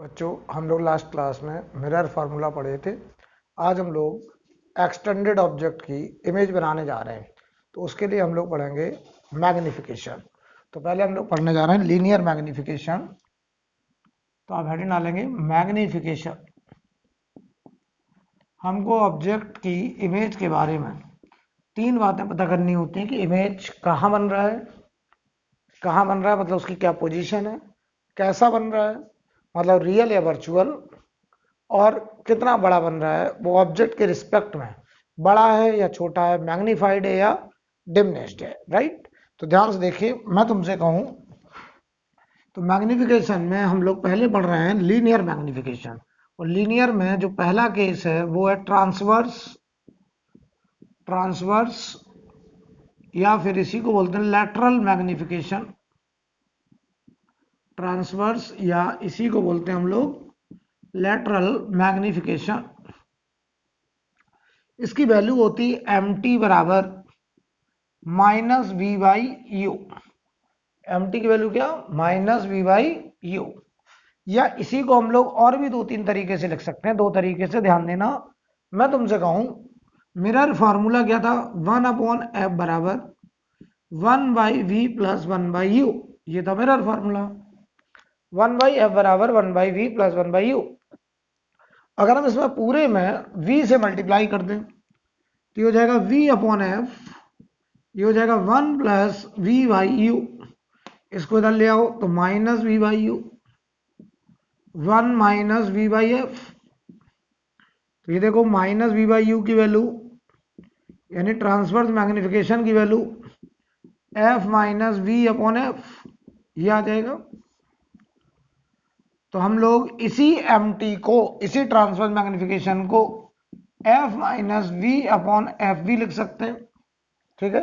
बच्चों, हम लोग लास्ट क्लास में मिरर फार्मूला पढ़े थे। आज हम लोग एक्सटेंडेड ऑब्जेक्ट की इमेज बनाने जा रहे हैं, तो उसके लिए हम लोग पढ़ेंगे मैग्निफिकेशन। तो पहले हम लोग पढ़ने जा रहे हैं लीनियर मैग्निफिकेशन। तो आप हेडिंग डालेंगे मैग्निफिकेशन। हमको ऑब्जेक्ट की इमेज के बारे में तीन बातें पता करनी होती हैं कि इमेज कहाँ बन रहा है, कहाँ बन रहा है मतलब उसकी क्या पोजीशन है, कैसा बन रहा है मतलब रियल या वर्चुअल, और कितना बड़ा बन रहा है वो ऑब्जेक्ट के रिस्पेक्ट में, बड़ा है या छोटा है, मैग्नीफाइड है या डिमिनिश्ड है। राइट। तो ध्यान से देखिए, मैं तुमसे कहूं तो मैग्निफिकेशन में हम लोग पहले पढ़ रहे हैं लीनियर मैग्निफिकेशन, और लीनियर में जो पहला केस है वो है ट्रांसवर्स। ट्रांसवर्स या फिर इसी को बोलते हैं लैटरल मैग्निफिकेशन। ट्रांसवर्स या इसी को बोलते हैं हम लोग लैटरल मैग्निफिकेशन। इसकी वैल्यू होती है एम टी बराबर minus v by u. M t की वैल्यू क्या, माइनस वी बाई यू। या इसी को हम लोग और भी दो तीन तरीके से लिख सकते हैं, दो तरीके से, ध्यान देना। मैं तुमसे कहूं मिरर फार्मूला क्या था, 1/f बराबर 1/v प्लस 1/u। ये था मिरर फार्मूला, 1/f बराबर 1/v प्लस 1/u। अगर हम इसमें पूरे में v से मल्टीप्लाई कर दें तो ये हो जाएगा v/f, ये हो जाएगा 1 प्लस वी बाई यू। इसको इधर ले आओ तो minus v by u, 1 minus v by f. तो ये देखो माइनस वी बाई यू की वैल्यू यानी ट्रांसवर्स मैग्निफिकेशन की value f minus v upon f, ये आ जाएगा। तो हम लोग इसी एम टी को, इसी ट्रांसवर्स मैग्निफिकेशन को f minus v upon f भी लिख सकते हैं, ठीक है।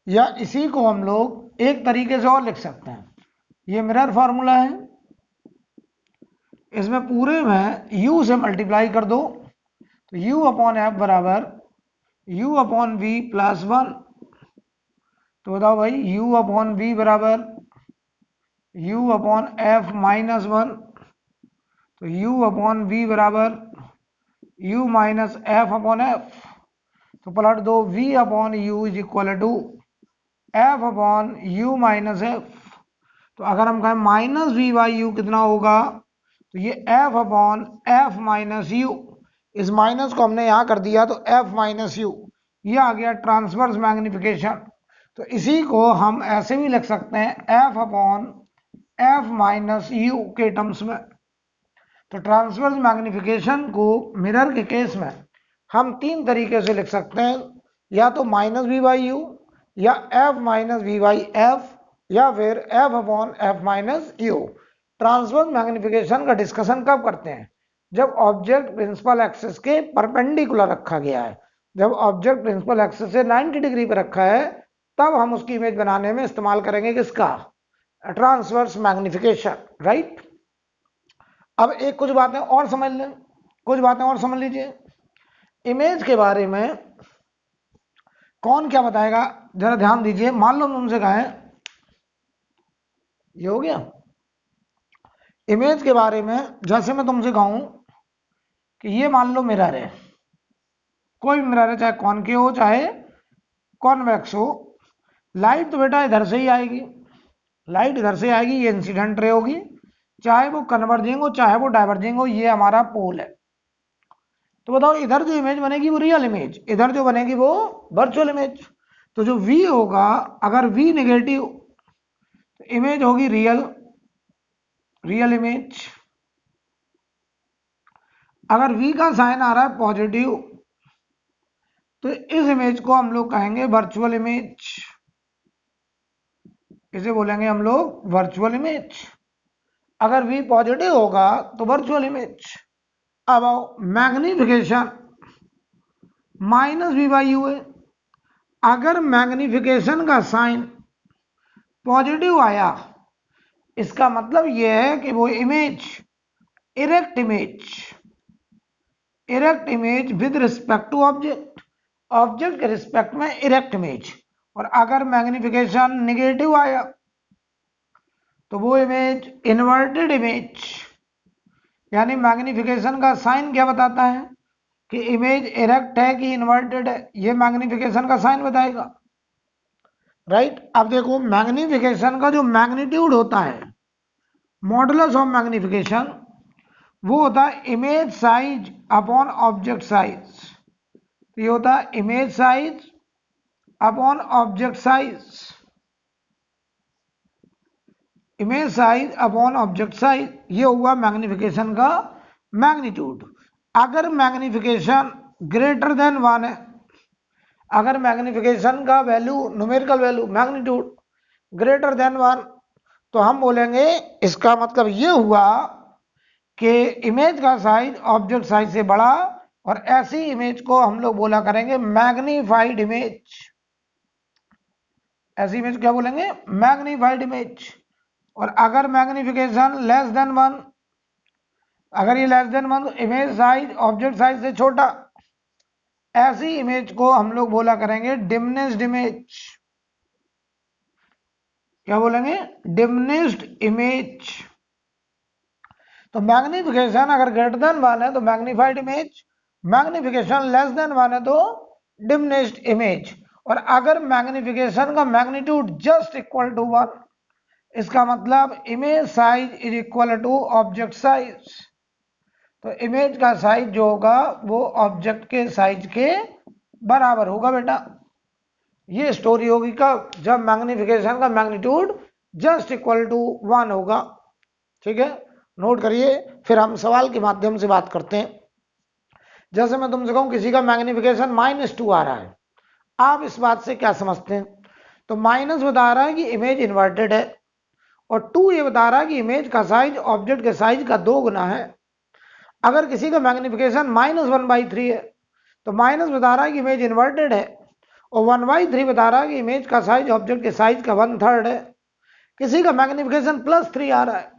या इसी को हम लोग एक तरीके से और लिख सकते हैं, ये मिरर फार्मूला है, इसमें पूरे में u से मल्टीप्लाई कर दो तो u अपॉन एफ बराबर u अपॉन वी प्लस 1। तो बताओ भाई u अपॉन वी बराबर u अपॉन एफ माइनस 1। तो u अपॉन वी बराबर u minus f upon f. तो पलट दो, v upon u is equal to f upon u minus f. तो अगर हम कहें माइनस वी बाई यू कितना होगा, तो ये F upon f minus you, इस माइनस को हमने यहां कर दिया तो एफ माइनस यू, ये आ गया ट्रांसवर्स मैग्निफिकेशन। तो इसी को हम ऐसे भी लिख सकते हैं F upon f minus you के टर्म्स में। तो ट्रांसवर्स मैग्निफिकेशन को मिरर के केस में हम तीन तरीके से लिख सकते हैं, या तो माइनस वी बाई यू, या f minus v by f, या फिर f upon f minus u. Transverse magnification का डिस्कशन कब करते हैं, जब ऑब्जेक्ट प्रिंसिपल एक्सिस के परपेंडिकुलर रखा गया है। जब ऑब्जेक्ट प्रिंसिपल एक्सिस से 90 डिग्री पर रखा है तब हम उसकी इमेज बनाने में इस्तेमाल करेंगे किसका, ट्रांसवर्स मैग्निफिकेशन। राइट। अब एक कुछ बातें और समझ लें, कुछ बातें और समझ लीजिए। इमेज के बारे में कौन क्या बताएगा, जरा ध्यान दीजिए। मान लो तुमसे कहें, ये हो गया इमेज के बारे में, जैसे मैं तुमसे कहूं कि ये मान लो मिरर है, कोई भी मिरर है, चाहे कॉनकेव हो चाहे कॉन्वेक्स हो। लाइट तो बेटा इधर से ही आएगी, लाइट इधर से आएगी, ये इंसिडेंट रे होगी, चाहे वो कन्वर्जिंग हो चाहे वो डाइवर्जिंग हो, ये हमारा पोल है। तो बताओ इधर जो इमेज बनेगी वो रियल इमेज, इधर जो बनेगी वो वर्चुअल इमेज। तो जो v होगा, अगर v नेगेटिव तो इमेज होगी रियल, रियल इमेज। अगर v का साइन आ रहा है पॉजिटिव तो इस इमेज को हम लोग कहेंगे वर्चुअल इमेज, इसे बोलेंगे हम लोग वर्चुअल इमेज। अगर v पॉजिटिव होगा तो वर्चुअल इमेज। अब आओ magnification, minus v by u है। अगर मैग्निफिकेशन का साइन पॉजिटिव आया, इसका मतलब यह है कि वो image erect image, erect image with respect to object, object के रिस्पेक्ट में इरेक्ट इमेज। और अगर मैग्निफिकेशन नेगेटिव आया तो वो इमेज इन्वर्टेड इमेज, यानी मैग्निफिकेशन का साइन क्या बताता है कि इमेज इरेक्ट है कि इन्वर्टेड है, ये मैग्निफिकेशन का साइन बताएगा, राइट। अब देखो मैग्निफिकेशन का जो मैग्नीट्यूड होता है, मॉडुलस ऑफ मैग्निफिकेशन, वो होता है image size upon object size. ये होता है image size upon object size, image size upon object size, ये हुआ मैग्निफिकेशन का मैग्नीट्यूड। अगर मैग्निफिकेशन ग्रेटर देन 1 है, अगर मैग्निफिकेशन का value numerical value magnitude greater than 1, तो हम बोलेंगे इसका मतलब ये हुआ कि इमेज का साइज ऑब्जेक्ट साइज से बड़ा, और ऐसी इमेज को हम लोग बोला करेंगे मैग्नीफाइड इमेज। ऐसी इमेज क्या बोलेंगे? Magnified image. और अगर मैग्निफिकेशन लेस देन 1, अगर ये लेस देन 1 तो इमेज साइज ऑब्जेक्ट साइज से छोटा, ऐसी इमेज को हम लोग बोला करेंगे डिमिनिश्ड इमेज। क्या बोलेंगे? Diminished image. तो मैग्निफिकेशन अगर ग्रेटर देन 1 है तो magnified image, magnification less than 1 है तो डिमिनिश्ड इमेज। और अगर मैग्निफिकेशन का मैग्नीट्यूड जस्ट इक्वल टू 1, इसका मतलब image size is equal to object size. तो इमेज का साइज जो होगा वो ऑब्जेक्ट के साइज के बराबर होगा बेटा। ये स्टोरी होगी कब? जब मैग्निफिकेशन का मैग्नीट्यूड जस्ट इक्वल टू 1 होगा। ठीक है, नोट करिए। फिर हम सवाल के माध्यम से बात करते हैं। जैसे मैं तुमसे कहूं किसी का मैग्निफिकेशन -2 आ रहा है, आप इस बात से क्या समझते हैं? तो माइनस बता रहा है कि इमेज इन्वर्टेड है, और 2 ये बता रहा है कि इमेज का साइज ऑब्जेक्ट के साइज का 2 गुना है। अगर किसी का मैग्निफिकेशन -1/3 है तो माइनस बता रहा है कि इमेज इन्वर्टेड है, और 1/3 बता रहा है कि इमेज का साइज ऑब्जेक्ट के साइज का 1/3 है। किसी का मैग्निफिकेशन +3 आ रहा है,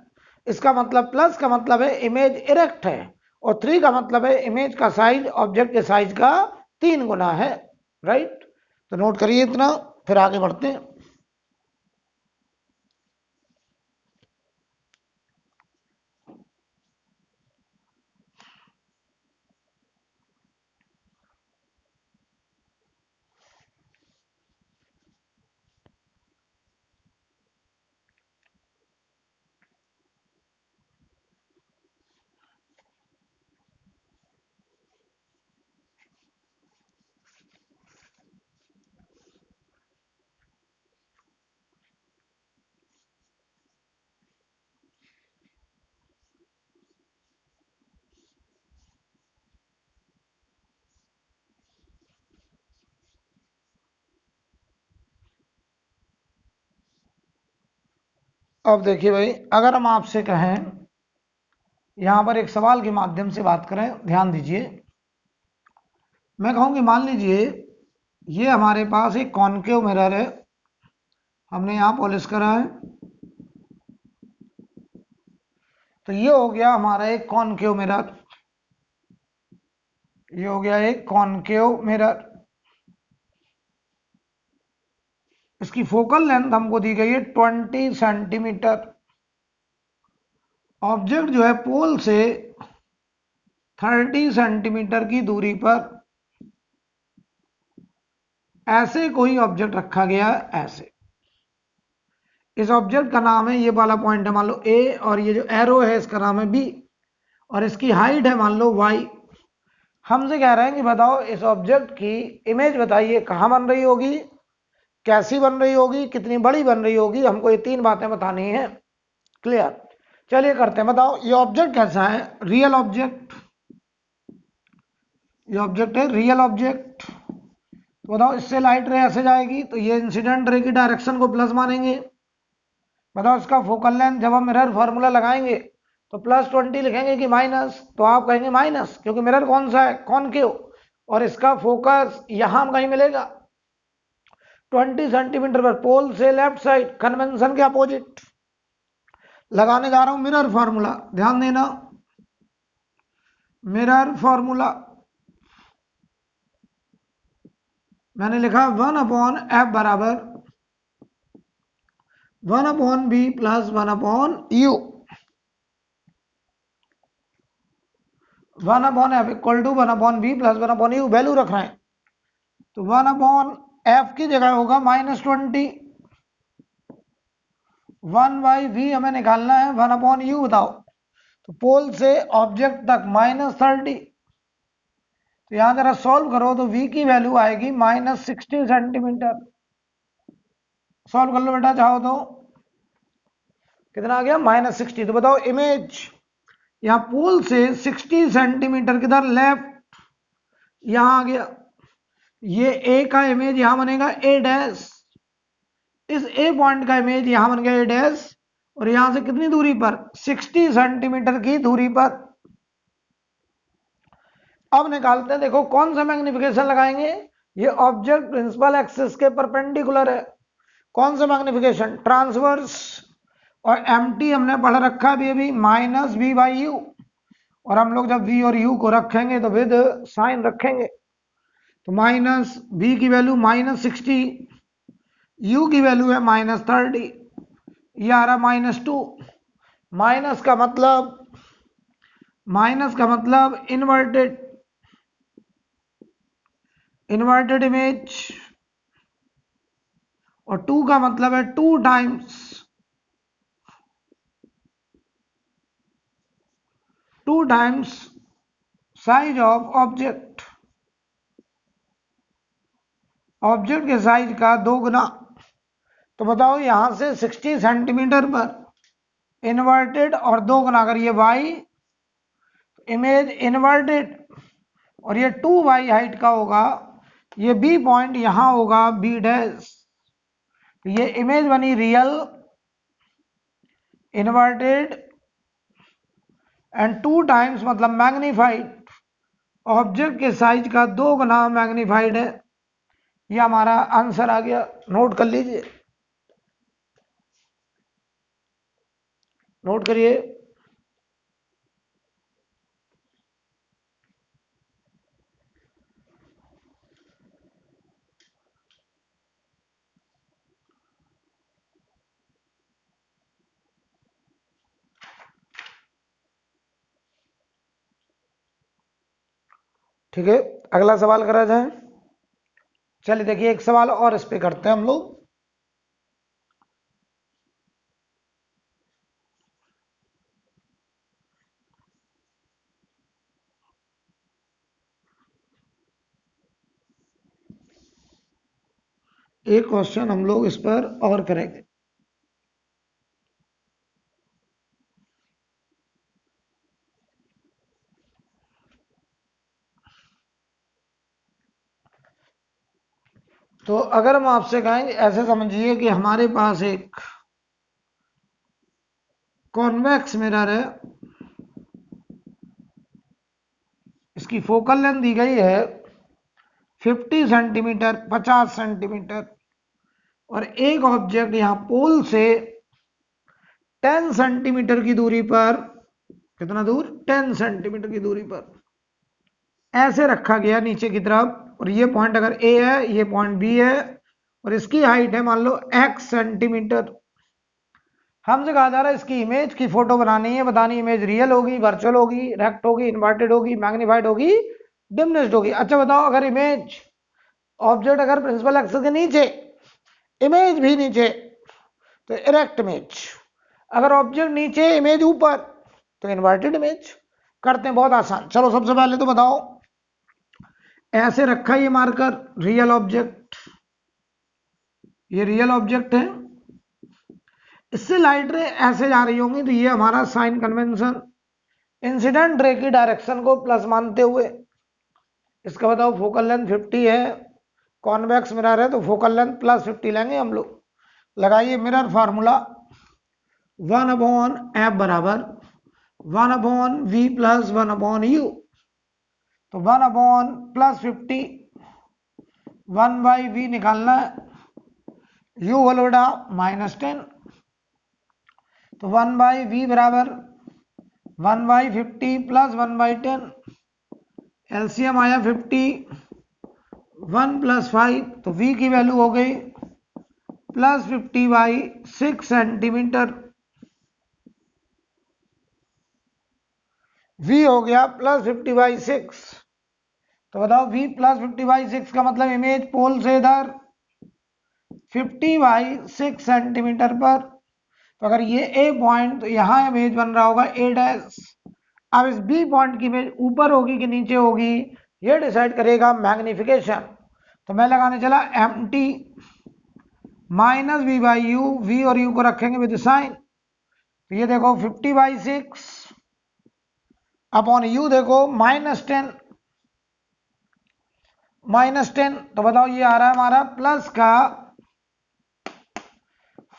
इसका मतलब प्लस का मतलब है इमेज इरेक्ट है, और 3 का मतलब है इमेज का साइज ऑब्जेक्ट के साइज का 3 गुना है, राइट। तो नोट करिए इतना, फिर आगे बढ़ते हैं। अब देखिए भाई, अगर हम आपसे कहें यहां पर एक सवाल के माध्यम से बात करें, ध्यान दीजिए। मैं कहूंगी मान लीजिए ये हमारे पास एक कॉनकेव मिरर है, हमने यहां पॉलिश करा है, तो ये हो गया हमारा एक कॉनकेव मिरर, ये हो गया एक कॉनकेव मिरर। इसकी फोकल लेंथ हमको दी गई है 20 सेंटीमीटर। ऑब्जेक्ट जो है पोल से 30 सेंटीमीटर की दूरी पर ऐसे कोई ऑब्जेक्ट रखा गया, ऐसे। इस ऑब्जेक्ट का नाम है, ये वाला पॉइंट है मान लो ए, और ये जो एरो है इसका नाम है बी, और इसकी हाइट है मान लो वाई। हमसे कह रहे हैं कि बताओ इस ऑब्जेक्ट की इमेज बताइए, कहाँ बन रही होगी, कैसी बन रही होगी, कितनी बड़ी बन रही होगी। हमको ये 3 बातें बतानी है। क्लियर? चलिए करते हैं। बताओ ये ऑब्जेक्ट कैसा है? Real object. ये ऑब्जेक्ट है रियल ऑब्जेक्ट। तो बताओ इससे लाइट रे ऐसे जाएगी, तो ये इंसिडेंट रे की डायरेक्शन को प्लस मानेंगे। बताओ इसका फोकल लेंथ, जब हम मिरर फार्मूला लगाएंगे तो +20 लिखेंगे कि माइनस, तो आप कहेंगे माइनस, क्योंकि मिरर कौन सा है? कॉनकेव, और इसका फोकस यहां कहीं मिलेगा 20 सेंटीमीटर पर, पोल से लेफ्ट साइड, कन्वेंशन के अपोजिट। लगाने जा रहा हूं मिरर फार्मूला, ध्यान देना। मिरर फार्मूला मैंने लिखा 1/f बराबर 1/b + 1/u। 1/f equal to 1/v plus 1/u value रख रहे हैं, तो 1/f की जगह होगा -20, 1/v हमें निकालना है 1/u बताओ, तो पोल से ऑब्जेक्ट तक -30, तो यहां जरा सॉल्व करो तो v की वैल्यू आएगी -60 सेंटीमीटर। सॉल्व कर लो बेटा चाहो तो, कितना आ गया -60। तो बताओ इमेज यहां पोल से 60 सेंटीमीटर किधर लेफ्ट, यहां आ गया, ये ए का इमेज यहां बनेगा ए डैश, इस ए पॉइंट का इमेज यहां बन गया ए डैश, और यहां से कितनी दूरी पर 60 सेंटीमीटर की दूरी पर। अब निकालते हैं, देखो कौन सा मैग्निफिकेशन लगाएंगे, ये ऑब्जेक्ट प्रिंसिपल एक्सिस के परपेंडिकुलर है, कौन सा मैग्निफिकेशन ट्रांसवर्स, और एमटी हमने पढ़ रखा भी अभी -v/u, और हम लोग जब v और u को रखेंगे तो विद साइन रखेंगे, तो -v की वैल्यू -60, u की वैल्यू है -30, ये आ रहा -2, माइनस का मतलब इन्वर्टेड इमेज, और 2 का मतलब है 2 टाइम्स साइज ऑफ ऑब्जेक्ट के साइज का 2 गुना। तो बताओ यहां से 60 सेंटीमीटर पर इन्वर्टेड और 2 गुना, अगर ये y इमेज इन्वर्टेड और ये 2y हाइट का होगा, ये b पॉइंट यहां होगा b डैश, तो ये इमेज बनी रियल इन्वर्टेड एंड 2 टाइम्स मतलब मैग्नीफाइड, ऑब्जेक्ट के साइज का 2 गुना मैग्नीफाइड है, ये हमारा आंसर आ गया। नोट कर लीजिए, नोट करिए। ठीक है, अगला सवाल करा जाए। चलिए देखिए एक सवाल और इस पे करते हैं हम लोग। एक क्वेश्चन हम लोग इस पर और करेंगे। तो अगर हम आपसे कहें, ऐसे समझिए कि हमारे पास एक कॉन्वेक्स मिरर है, इसकी फोकल लेंथ दी गई है 50 सेंटीमीटर, 50 सेंटीमीटर, और एक ऑब्जेक्ट यहां पोल से 10 सेंटीमीटर की दूरी पर, कितना दूर 10 सेंटीमीटर की दूरी पर ऐसे रखा गया नीचे की तरफ, और ये पॉइंट अगर ए है, ये पॉइंट बी है, और इसकी हाइट है मान लो x सेंटीमीटर। हमसे कहा जा रहा है इसकी इमेज की फोटो बनानी है, बतानी इमेज रियल होगी, वर्चुअल होगी, रेक्ट होगी, इन्वर्टेड होगी, मैग्नीफाइड होगी, डिमिनिश्ड होगी। अच्छा बताओ, अगर इमेज ऑब्जेक्ट अगर प्रिंसिपल एक्सिस के नीचे, इमेज भी नीचे, तो इरेक्ट इमेज, अगर ऑब्जेक्ट नीचे इमेज ऊपर, तो इन्वर्टेड इमेज। करते हैं, बहुत आसान। चलो सबसे पहले तो बताओ, ऐसे रखा ये मार्कर रियल ऑब्जेक्ट, ये रियल ऑब्जेक्ट है, इससे लाइट रे ऐसे जा रही होंगी, तो ये हमारा साइन कन्वेंशन, इंसिडेंट रे की डायरेक्शन को प्लस मानते हुए। इसका बताओ फोकल लेंथ 50 है, कॉन्वेक्स मिरर है, तो फोकल लेंथ +50 लेंगे हम लोग। लगाइए मिरर फार्मूला, 1/f बराबर 1/v प्लस 1/u, तो 1/+50, 1/v निकालना है, u वलोड़ा -10, तो 1/v बराबर 1/50 प्लस 1/10, एलसीएम आया 50, 1 + 5, तो v की वैल्यू हो गई +50/6 सेंटीमीटर। v हो गया +50/6। तो बताओ v +50/6 का मतलब इमेज पोल से इधर 50/6 सेंटीमीटर पर। तो अगर ये ए पॉइंट, तो यहाँ इमेज बन रहा होगा ए डैश। अब इस बी पॉइंट की इमेज ऊपर होगी कि नीचे होगी, ये डिसाइड करेगा मैग्निफिकेशन। तो मैं लगाने चला m t minus v by u, v और यू को रखेंगे विद साइन। तो ये देखो 50/6 अपॉन यू देखो -10, -10। तो बताओ ये आ रहा है हमारा प्लस का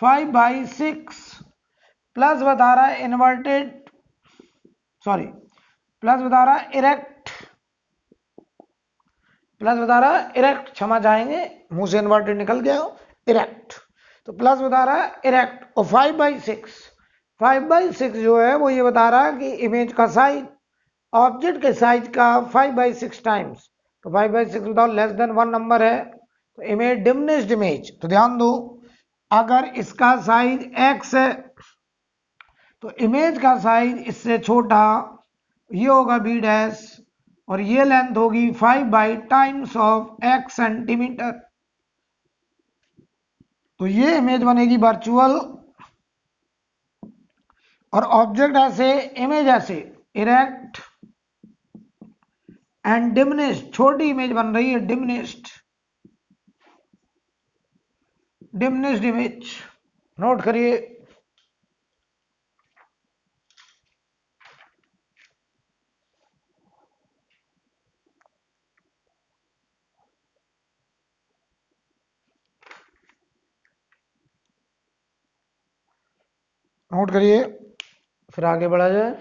5/6, प्लस बता रहा है इन्वर्टेड, सॉरी प्लस बता रहा है इरेक्ट, प्लस बता रहा है इरेक्ट, क्षमा चाहेंगे मुंह से इन्वर्टेड निकल गया, इरेक्ट। तो प्लस बता रहा है इरेक्ट, और 5/6 जो है वो ये बता रहा है कि इमेज का साइज ऑब्जेक्ट के साइज का 5/6 टाइम्स। तो 5/6 बताओ लेस देन 1 नंबर है, तो इमेज डिमिनिश्ड इमेज। तो ध्यान दो, अगर इसका साइज x है तो इमेज का साइज इससे छोटा, ये होगा b डैश, और ये लेंथ होगी 5 टाइम्स ऑफ x सेंटीमीटर। तो ये इमेज बनेगी वर्चुअल, और ऑब्जेक्ट ऐसे, इमेज ऐसे इरेक्ट एंड डिमिनिश्ड, छोटी इमेज बन रही है डिमिनिश्ड, डिमिनिश्ड इमेज। नोट करिए, नोट करिए, फिर आगे बढ़ा जाए।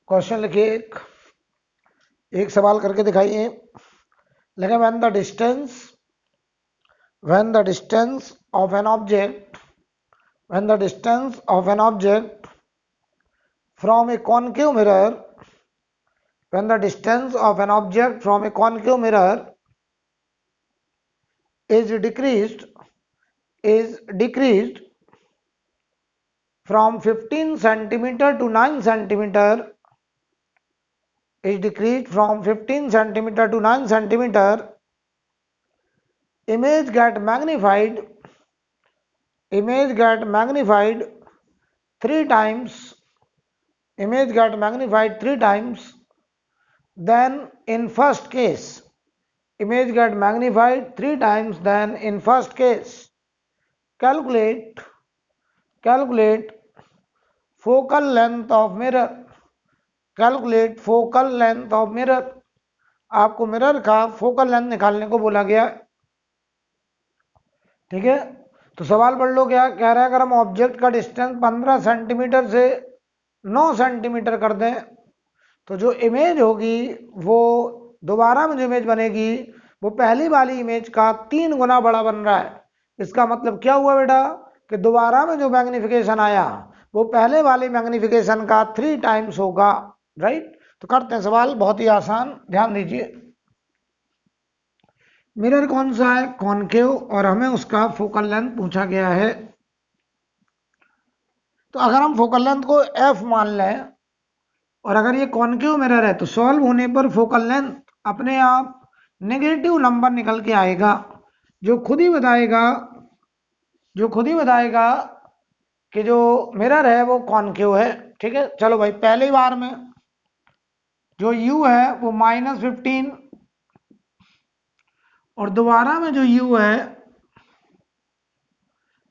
क्वेश्चन लिखिए, एक सवाल करके दिखाइए। लगे when the distance of an object, when the distance of an object from a concave mirror, when the distance of an object from a concave mirror is decreased from 15 centimeter to 9 centimeter, is decreased from 15 centimeter to 9 centimeter, image get magnified 3 times, image get magnified 3 times, then in first case, image get magnified 3 times, then in first case calculate focal length of mirror, calculate focal length of mirror। आपको mirror का focal length निकालने को बोला गया, ठीक है। तो सवाल पढ़ लो, क्या कह रहा है, अगर हम ऑब्जेक्ट का डिस्टेंस 15 सेंटीमीटर से 9 सेंटीमीटर कर दें तो जो इमेज होगी वो दोबारा में जो इमेज बनेगी वो पहली वाली इमेज का 3 गुना बड़ा बन रहा है। इसका मतलब क्या हुआ बेटा कि दोबारा में जो मैग्निफिकेशन आया वो पहले वाले मैग्निफिकेशन का 3 टाइम्स होगा, राइट। तो करते हैं सवाल, बहुत ही आसान, ध्यान दीजिए। मिरर कौन सा है, कॉनकेव, और हमें उसका फोकल लेंथ पूछा गया है। तो अगर हम फोकल लेंथ को f मान लें और अगर ये कॉनकेव मिरर है तो सॉल्व होने पर फोकल लेंथ अपने आप नेगेटिव नंबर निकल के आएगा, जो खुद ही बताएगा कि जो मिरर है वो कॉनकेव है, ठीक है। चलो भाई, पहली बार में जो u है वो -15 और दोबारा में जो u है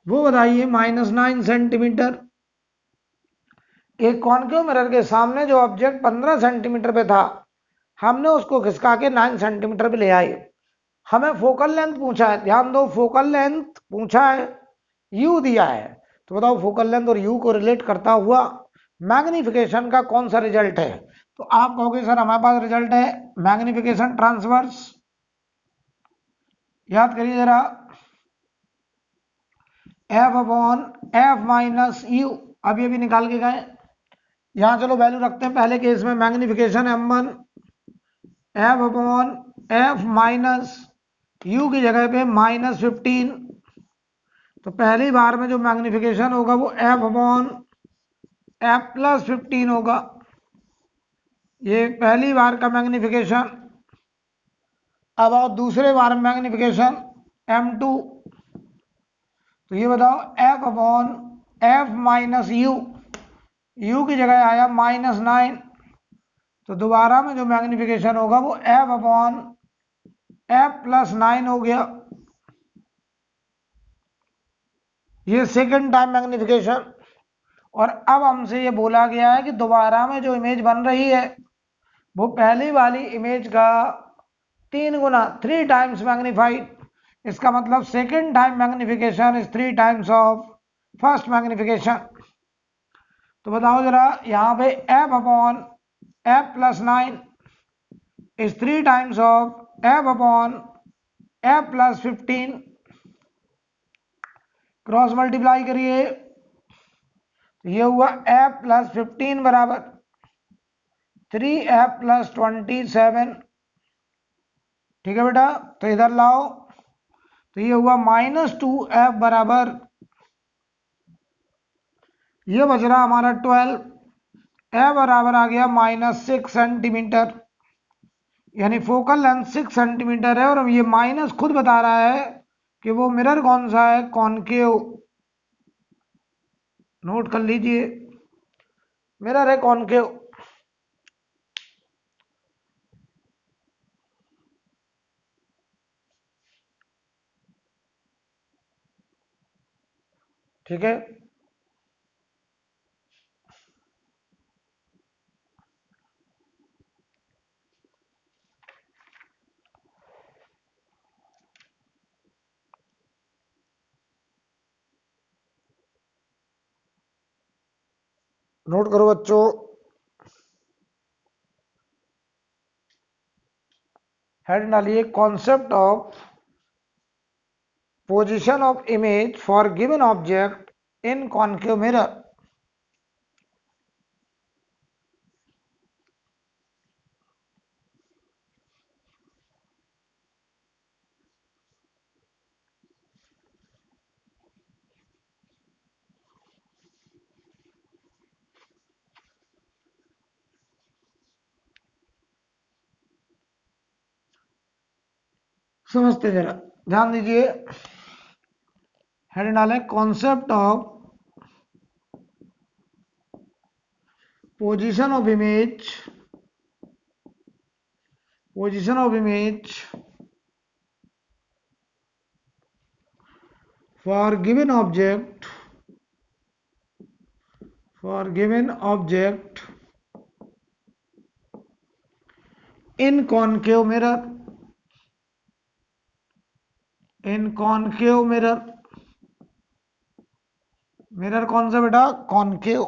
वो बताइए -9 सेंटीमीटर। एक कॉनकेव मिरर के सामने जो ऑब्जेक्ट 15 सेंटीमीटर पे था हमने उसको खिसका के 9 सेंटीमीटर पे ले आए। हमें फोकल लेंथ पूछा है, ध्यान दो, फोकल लेंथ पूछा है, u दिया है। तो बताओ फोकल लेंथ और u को रिलेट करता हुआ मैग्निफिकेशन का कौन सा रिजल्ट है। तो आप कहोगे सर हमारे पास रिजल्ट है मैग्निफिकेशन ट्रांसवर्स। याद करिए जरा, f upon f minus u, अब ये भी निकाल के गए, यहां चलो वैल्यू रखते हैं। पहले केस में magnification m1 f upon f minus u की जगह पे -15। तो पहली बार में जो मैग्निफिकेशन होगा वो f अपॉन f प्लस 15 होगा। ये पहली बार का मैग्निफिकेशन। अब आओ दूसरे बार में मैग्निफिकेशन m2। तो ये बताओ f upon f minus u की जगह आया -9। तो दोबारा में जो मैग्निफिकेशन होगा वो f अपॉन f प्लस 9 हो गया। ये सेकंड टाइम मैग्निफिकेशन। और अब हमसे ये बोला गया है कि दोबारा में जो इमेज बन रही है वो पहली वाली इमेज का 3 गुना 3 टाइम्स मैग्नीफाइड। इसका मतलब second time magnification is 3 times of first magnification. तो बताओ जरा, यहाँ पे f upon f plus 9 is 3 times of f upon f plus 15। Cross multiply करिए तो ये हुआ f प्लस 15 बराबर 3f प्लस 27। ठीक है बेटा, तो इधर लाओ। तो ये हुआ -2f बराबर, ये बच रहा हमारा 12। f बराबर आ गया -6 सेंटीमीटर, यानी फोकल लेंथ 6 सेंटीमीटर है। और ये माइनस खुद बता रहा है कि वो मिरर कौन सा है, कॉनकेव। नोट कर लीजिए, मिरर है कॉनकेव। ठीक है, नोट करो बच्चों। हेड डालिए, concept of position of image for given object in concave mirror. समझते जरा, ध्यान दीजिए। हेड डालें, concept of position of image, position of image for given object, for given object in concave mirror, in concave mirror. Mirror कौन सा बेटा, concave.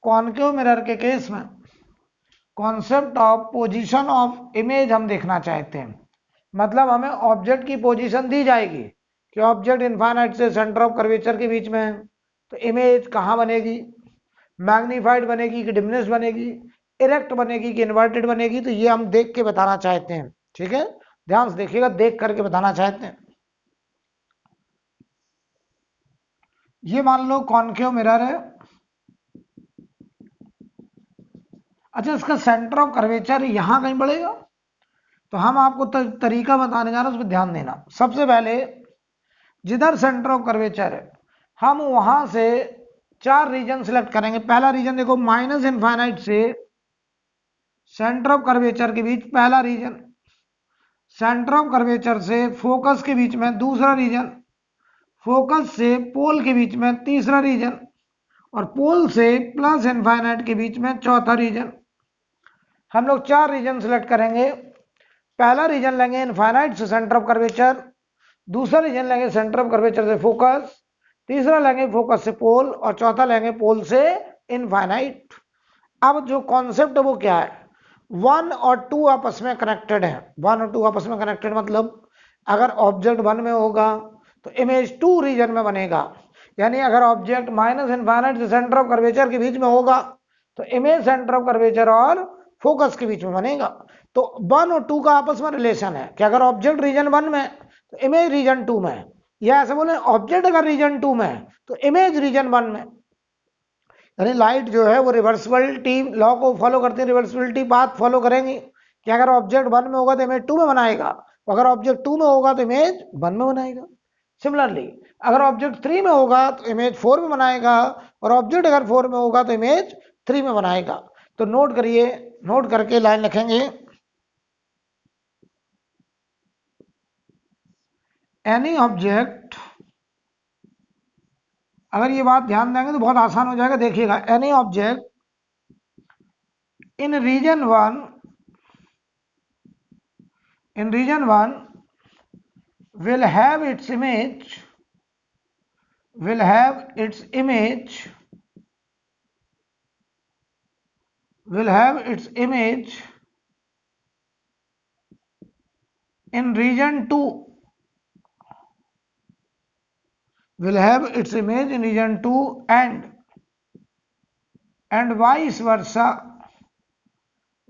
Concave mirror के case में concept of position of image हम देखना चाहते हैं। मतलब हमें ऑब्जेक्ट की पोजीशन दी जाएगी कि ऑब्जेक्ट इनफाइनाइट से सेंटर ऑफ कर्वेचर के बीच में है, तो इमेज कहाँ बनेगी, मैग्नीफाइड बनेगी कि डिमिनिश बनेगी, इरेक्ट बनेगी कि इन्वर्टेड बनेगी। तो ये हम देख के बताना चाहते हैं। ठीक है, ध्यान से देखिएगा, देख करके बताना चाहते हैं। ये मान लो कॉनकेव मिरर है। अच्छा, इसका सेंटर ऑफ कर्वेचर यहां कहीं पड़ेगा। तो हम आपको तरीका बताने जा रहे हैं, उस पर ध्यान देना। सबसे पहले जिधर सेंटर ऑफ कर्वेचर है हम वहां से 4 रीजन सिलेक्ट करेंगे। पहला रीजन देखो, माइनस इनफाइनाइट से सेंटर ऑफ कर्वेचर के बीच पहला रीजन, सेंटर ऑफ कर्वेचर से फोकस के बीच में दूसरा रीजन, फोकस से पोल के बीच में तीसरा रीजन, और पोल से प्लस इनफाइनाइट के बीच में चौथा रीजन। हम लोग 4 रीजन सिलेक्ट करेंगे। पहला रीजन लेंगे इनफाइनाइट से सेंटर ऑफ कर्वेचर, दूसरा रीजन लेंगे सेंटर ऑफ कर्वेचर से फोकस, तीसरा लेंगे फोकस से पोल, और चौथा लेंगे पोल से इनफाइनाइट। अब जो कॉन्सेप्ट है वो क्या है, 1 और 2 आपस में कनेक्टेड है। 1 और 2 आपस में कनेक्टेड मतलब अगर ऑब्जेक्ट 1 में होगा तो इमेज 2 रीजन में बनेगा। यानी अगर ऑब्जेक्ट माइनस इनफाइनाइट से सेंटर ऑफ कर्वेचर के बीच में होगा तो इमेज सेंटर ऑफ कर्वेचर और फोकस के बीच में बनेगा। तो 1 और 2 का आपस में रिलेशन है कि अगर ऑब्जेक्ट रीजन 1 में तो इमेज रीजन 2 में है, या ऐसे बोले ऑब्जेक्ट अगर रीजन 2 में है तो इमेज रीजन 1 में। यानी लाइट जो है वो रिवर्सिबिलिटी लॉ को फॉलो करती है, रिवर्सिबिलिटी पाथ फॉलो करेंगी कि अगर ऑब्जेक्ट 1 में होगा तो इमेज 2 में बनाएगा, अगर ऑब्जेक्ट 2 में होगा तो इमेज 1 में बनाएगा। सिमिलरली अगर ऑब्जेक्ट 3 में होगा तो इमेज 4 में बनाएगा, और ऑब्जेक्ट अगर 4 में होगा तो इमेज 3 में बनाएगा। तो नोट करिए, नोट करके लाइन लिखेंगे, एनी ऑब्जेक्ट, अगर ये बात ध्यान देंगे तो बहुत आसान हो जाएगा। देखिएगा, any object in region 1, in region 1 will have its image, will have its image, will have its image in region 2, will have its image in region 2 and vice versa।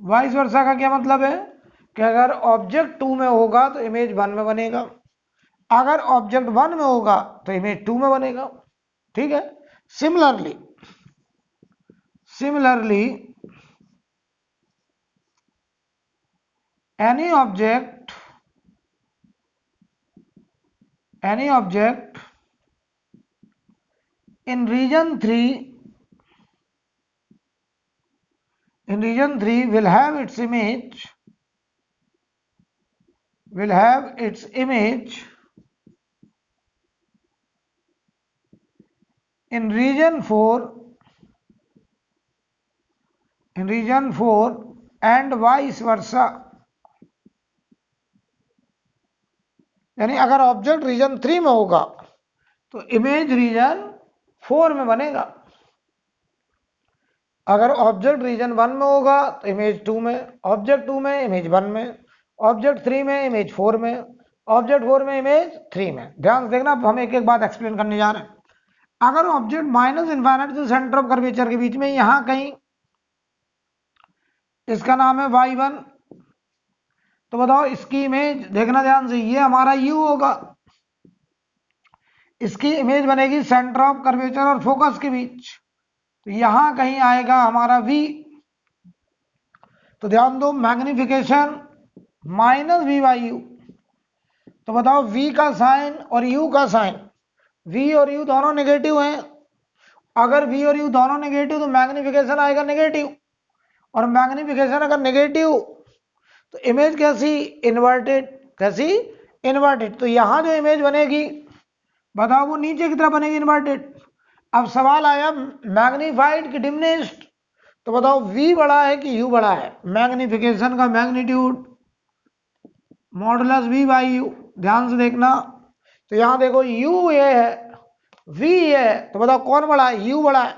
Vice versa का क्या मतलब है कि अगर object 2 में होगा तो image 1 में बनेगा, अगर ऑब्जेक्ट 1 में होगा तो इमेज 2 में बनेगा। ठीक है। Similarly any object in region 3 will have its image in region 4 and vice versa। यानी अगर ऑब्जेक्ट रीजन 3 में होगा तो इमेज रीजन 4 में बनेगा, अगर ऑब्जेक्ट रीजन 1 में होगा तो इमेज 2 में, ऑब्जेक्ट 2 में इमेज 1 में, ऑब्जेक्ट 3 में इमेज 4 में, ऑब्जेक्ट 4 में इमेज 3 में। ध्यान से देखना, हम एक एक बात एक्सप्लेन करने जा रहे हैं। अगर ऑब्जेक्ट माइनस इनफाइनाइट से सेंटर ऑफ कर्वेचर के बीच में, यहां कहीं, इसका नाम है y1, तो बताओ इसकी इमेज देखना ध्यान से, ये हमारा u होगा, इसकी इमेज बनेगी सेंटर ऑफ कर्वेचर और फोकस के बीच, तो यहां कहीं आएगा हमारा v। तो ध्यान दो, मैग्निफिकेशन -v/u, तो बताओ v का साइन और u का साइन, v और u दोनों नेगेटिव हैं, अगर v और u दोनों नेगेटिव तो मैग्निफिकेशन आएगा नेगेटिव, और मैग्निफिकेशन अगर नेगेटिव तो इमेज कैसी, इन्वर्टेड, कैसी, इन्वर्टेड। तो यहां जो इमेज बनेगी बताओ वो नीचे की तरफ बनेगी, इन्वर्टेड। अब सवाल आया मैग्नीफाइड की डिमिनिश्ड, तो बताओ v बड़ा है कि u बड़ा है, मैग्निफिकेशन का मैग्नीट्यूड मॉडुलस v/u। ध्यान से देखना, तो यहां देखो u ये है, v ये है, तो बताओ कौन बड़ा है, u बड़ा है।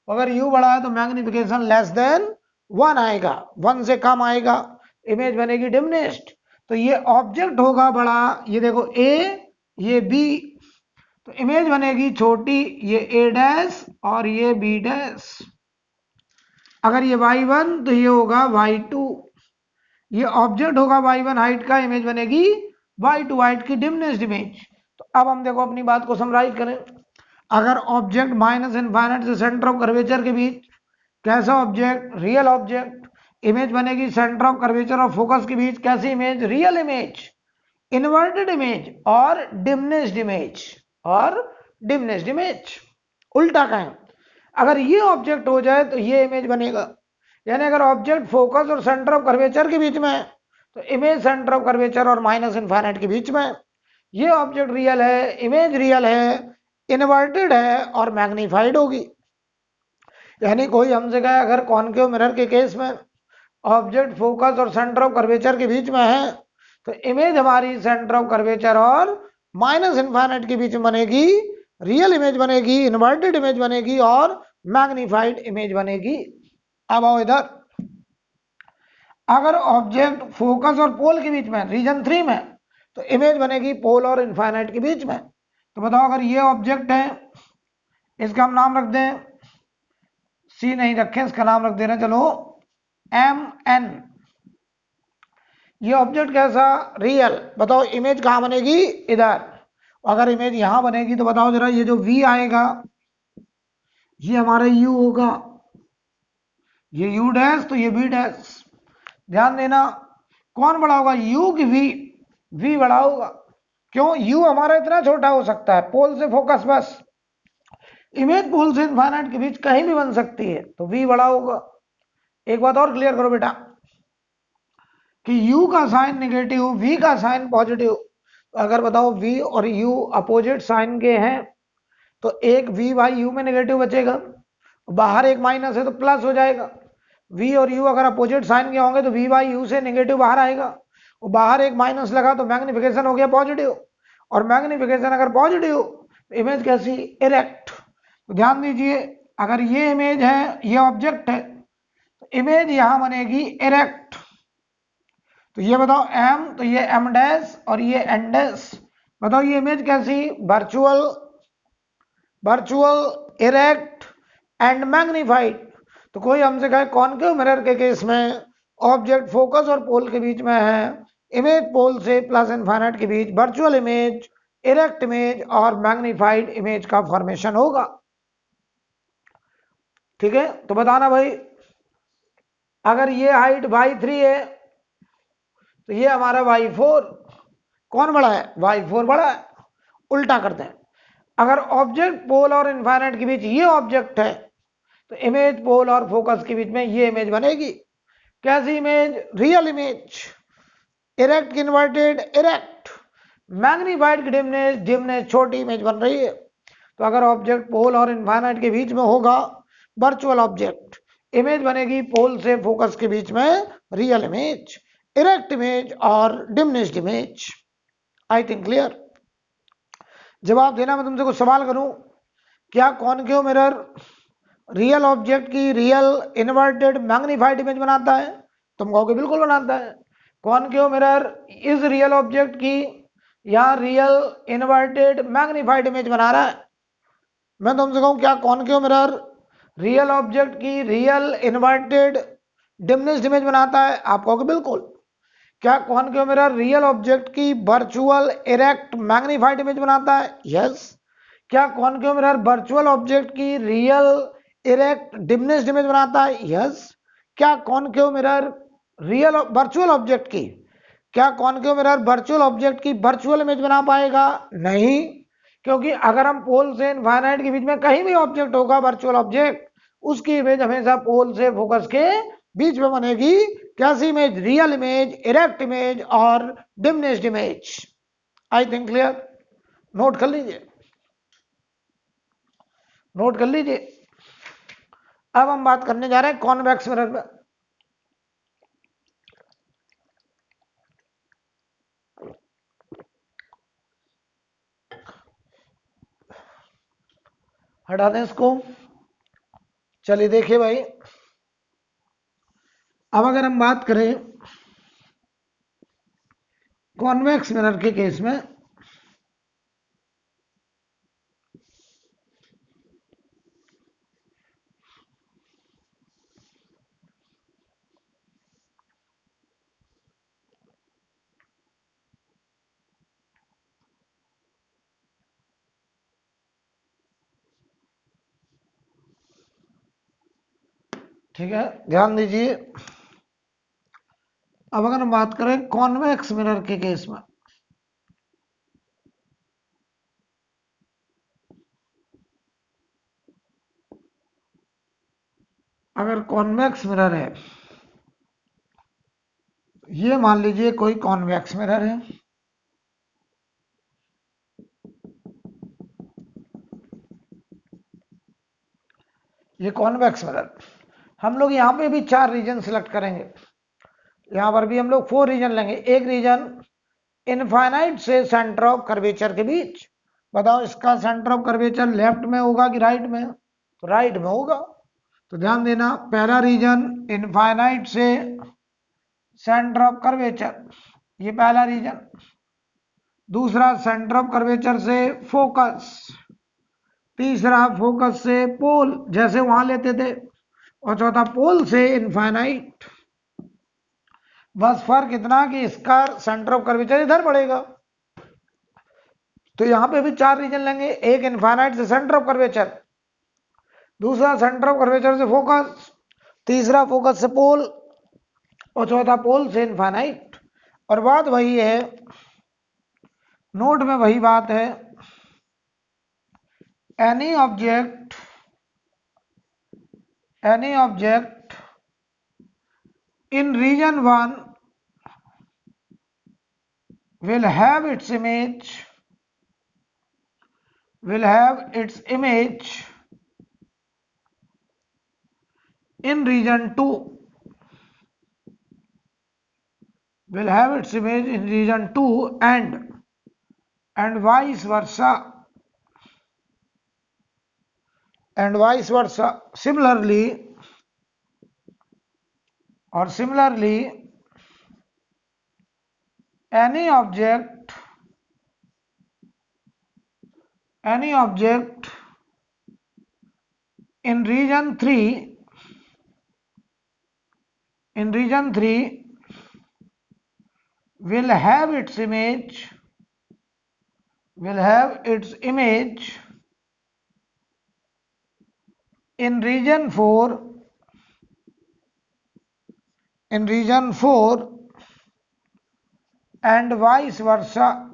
अगर u बड़ा है तो मैग्निफिकेशन लेस देन 1 आएगा, 1 से कम आएगा, इमेज बनेगी डिमिनिश्ड। तो ये ऑब्जेक्ट होगा बड़ा, ये देखो a, ये b, तो इमेज बनेगी छोटी, ये a डैश और ये b डैश। अगर ये y1 तो ये होगा y2, ये ऑब्जेक्ट होगा y1 हाइट का, इमेज बनेगी y2 हाइट की डिमिनिश्ड इमेज। तो अब हम देखो अपनी बात को समराइज करें, अगर ऑब्जेक्ट माइनस इनफाइनाइट से सेंटर ऑफ कर्वेचर के बीच, कैसा ऑब्जेक्ट, रियल ऑब्जेक्ट, इमेज बनेगी सेंटर ऑफ कर्वेचर और फोकस के बीच, कैसी image, real image, inverted image और डिमिनिश्ड इमेज, उल्टा कहें, अगर ये ऑब्जेक्ट हो जाए तो ये इमेज बनेगा। यानी अगर ऑब्जेक्ट फोकस और सेंटर ऑफ कर्वेचर के बीच में है तो इमेज सेंटर ऑफ कर्वेचर और माइनस इनफाइनाइट के बीच में। ये ऑब्जेक्ट रियल है, इमेज रियल है, इन्वर्टेड है और मैग्नीफाइड होगी। यानी कोई हमसे कहे अगर कॉनकेव मिरर के केस में ऑब्जेक्ट फोकस और सेंटर ऑफ कर्वेचर के बीच में है तो इमेज हमारी सेंटर ऑफ कर्वेचर और माइनस इनफाइनाइट के बीच में बनेगी, रियल इमेज बनेगी, इन्वर्टेड इमेज बनेगी और मैग्नीफाइड इमेज बनेगी। अब आओ इधर, अगर ऑब्जेक्ट फोकस और पोल के बीच में, रीजन 3 में, तो इमेज बनेगी पोल और इनफाइनाइट के बीच में। तो बताओ अगर ये ऑब्जेक्ट है, इसका हम नाम रख दें सी नहीं रखें, इसका नाम रख दे रहे हैं चलो एम एन। ये ऑब्जेक्ट कैसा, रियल। बताओ इमेज कहाँ बनेगी, इधर। अगर इमेज यहां बनेगी तो बताओ जरा, ये जो वी आएगा ये हमारा यू होगा, ये यू डैश तो ये वी डैश। ध्यान देना कौन बड़ा होगा, यू की वी, वी बड़ा होगा। क्यों, यू हमारा इतना छोटा हो सकता है, पोल से फोकस बस। इमेज पोल से इनफाइनाइट के बीच कहीं भी बन सकती है, तो वी बड़ा होगा। एक बात और क्लियर करो बेटा कि u का साइन नेगेटिव, v का साइन पॉजिटिव। अगर बताओ v और u अपोजिट साइन के हैं तो एक v बाई u में नेगेटिव बचेगा, बाहर एक माइनस है तो प्लस हो जाएगा। v और u अगर अपोजिट साइन के होंगे तो v बाई u से नेगेटिव बाहर आएगा, और बाहर एक माइनस लगा तो मैग्निफिकेशन हो गया पॉजिटिव, और मैग्निफिकेशन अगर पॉजिटिव तो इमेज कैसी, इरेक्ट। तो ध्यान दीजिए, अगर ये इमेज है, ये ऑब्जेक्ट है, तो इमेज यहां बनेगी इरेक्ट। तो ये बताओ m, तो ये m डैश और ये n डैश। बताओ ये इमेज कैसी, virtual, virtual, erect and magnified. तो कोई हमसे कहे कॉनकेव मिरर के केस में ऑब्जेक्ट फोकस और पोल के बीच में है, इमेज पोल से प्लस इनफाइनाइट के बीच वर्चुअल इमेज, इरेक्ट इमेज और मैग्नीफाइड इमेज का फॉर्मेशन होगा। ठीक है, तो बताना भाई, अगर ये हाइट y3 है तो ये हमारा y4 कौन बड़ा है, y4 बड़ा है। उल्टा करते हैं, अगर ऑब्जेक्ट पोल और इनफाइनाइट के बीच ये ऑब्जेक्ट है तो इमेज पोल और फोकस के बीच में ये इमेज बनेगी। कैसी इमेज, रियल इमेज, इरेक्ट की इन्वर्टेड इरेक्ट, मैग्नीफाइड की डिमनेस, डिमनेस छोटी इमेज बन रही है। तो अगर ऑब्जेक्ट पोल और इनफाइनाइट के बीच में होगा वर्चुअल ऑब्जेक्ट, इमेज बनेगी पोल से फोकस के बीच में रियल इमेज, इरेक्ट इमेज और diminished image. I think clear. जवाब देना, मैं तुमसे कुछ सवाल करूं, क्या कॉनकेव मिरर रियल ऑब्जेक्ट की रियल इन्वर्टेड मैग्नीफाइड इमेज बनाता है? तुम कहोगे बिल्कुल बनाता है। कॉनकेव मिरर इस रियल ऑब्जेक्ट की या रियल इन्वर्टेड मैग्नीफाइड इमेज बना रहा है। मैं तुमसे कहूं क्या कॉनकेव मिरर रियल ऑब्जेक्ट की रियल इन्वर्टेड डिमनेस्ड इमेज बनाता है? आप कहोगे बिल्कुल। क्या कॉनकेव मिरर रियल ऑब्जेक्ट की वर्चुअल इरेक्ट मैग्नीफाइड इमेज बनाता है? यस। क्या कॉनकेव मिरर वर्चुअल ऑब्जेक्ट की रियल इरेक्ट डिमनेस्ड इमेज बनाता है? यस। क्या concave mirror real virtual object की, क्या कॉनकेव मिरर वर्चुअल ऑब्जेक्ट की वर्चुअल इमेज बना पाएगा? नहीं, क्योंकि अगर हम पोल से इनफाइनाइट के बीच में कहीं भी ऑब्जेक्ट होगा वर्चुअल ऑब्जेक्ट, उसकी इमेज हमेशा पोल से फोकस के बीच में बनेगी। कैसी image, real image, erect image और diminished image. I think clear. Note कर लीजिए, नोट कर लीजिए। अब हम बात करने जा रहे हैं कॉन्वेक्स मिरर में। हटा दें इसको। चलिए देखिए भाई, अब अगर हम बात करें कॉन्वेक्स मिरर के केस में, ठीक है, ध्यान दीजिए। अब अगर हम बात करें कॉन्वेक्स मिरर के केस में, अगर कॉन्वेक्स मिरर है, ये मान लीजिए कोई कॉन्वेक्स मिरर है, ये कॉन्वेक्स मिरर, हम लोग यहाँ पे भी 4 रीजन सिलेक्ट करेंगे। यहाँ पर भी हम लोग 4 रीजन लेंगे। एक रीजन इनफाइनाइट से सेंटर ऑफ कर्वेचर के बीच। बताओ इसका सेंटर ऑफ कर्वेचर लेफ्ट में होगा कि राइट में? तो राइट में होगा। तो ध्यान देना, पहला रीजन इनफाइनाइट से सेंटर ऑफ कर्वेचर, ये पहला रीजन। दूसरा सेंटर ऑफ कर्वेचर से फोकस, तीसरा फोकस से पोल, जैसे वहां लेते थे। और चौथा पोल से इनफाइनाइट। बस फर्क इतना कि इसका सेंटर ऑफ कर्वेचर इधर पड़ेगा। तो यहां पे भी 4 रीजन लेंगे, एक इनफाइनाइट से सेंटर ऑफ कर्वेचर, दूसरा सेंटर ऑफ कर्वेचर से फोकस, तीसरा फोकस से पोल, और चौथा पोल से इनफाइनाइट। और बात वही है, नोट में वही बात है, any object in region 1 will have its image in region 2, and vice versa, similarly any object in region 3 will have its image in region 4 and vice versa.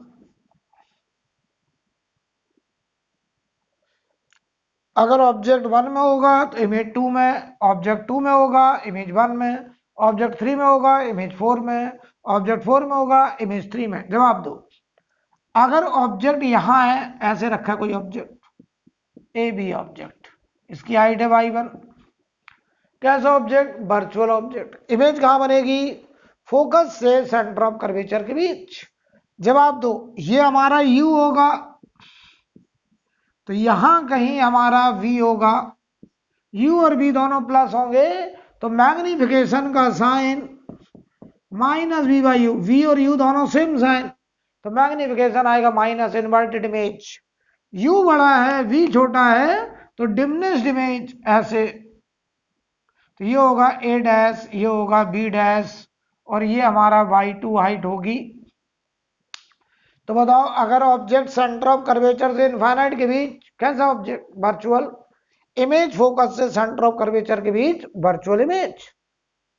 अगर ऑब्जेक्ट 1 में होगा तो इमेज 2 में, ऑब्जेक्ट 2 में होगा इमेज 1 में, object 3 में होगा इमेज 4 में, ऑब्जेक्ट 4 में होगा इमेज 3 में। जवाब दो। अगर ऑब्जेक्ट यहां है, ऐसे रखा कोई ऑब्जेक्ट ए बी ऑब्जेक्ट, इसकी हाइट है y1, कैसा ऑब्जेक्ट? Virtual object. इमेज कहां बनेगी? फोकस से सेंटर ऑफ कर्वेचर के बीच। जवाब दो। ये हमारा u होगा, तो यहां कहीं हमारा v होगा, u और v दोनों प्लस होंगे, तो मैग्निफिकेशन का sign minus v by u, v और u दोनों सेम साइन, तो मैग्निफिकेशन आएगा माइनस इन्वर्टेड इमेज। u बड़ा है v छोटा है, तो डिमिनिश्ड इमेज ऐसे, तो ये होगा a डैश, ये होगा b डैश, और ये हमारा y2 हाइट होगी। तो बताओ, अगर ऑब्जेक्ट सेंटर ऑफ कर्वेचर से इनफाइनाइट के बीच, कैसा ऑब्जेक्ट? वर्चुअल इमेज, फोकस से सेंटर ऑफ कर्वेचर के बीच वर्चुअल इमेज,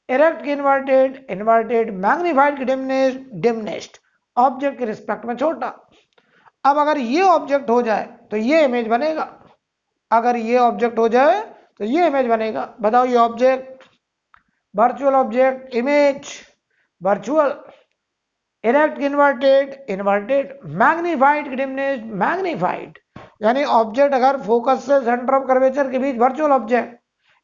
इरेक्ट की इन्वर्टेड, मैग्नीफाइड की डिमिनिश्ड, ऑब्जेक्ट के रिस्पेक्ट में छोटा। अब अगर ये ऑब्जेक्ट हो जाए तो ये इमेज बनेगा, अगर ये ऑब्जेक्ट हो जाए तो ये इमेज बनेगा। बताओ, ये object virtual object, image virtual, erect की इन्वर्टेड, मैग्नीफाइड की डिमिनिश्ड, मैग्नीफाइड। यानी ऑब्जेक्ट अगर फोकस से सेंटर ऑफ कर्वेचर के बीच virtual object,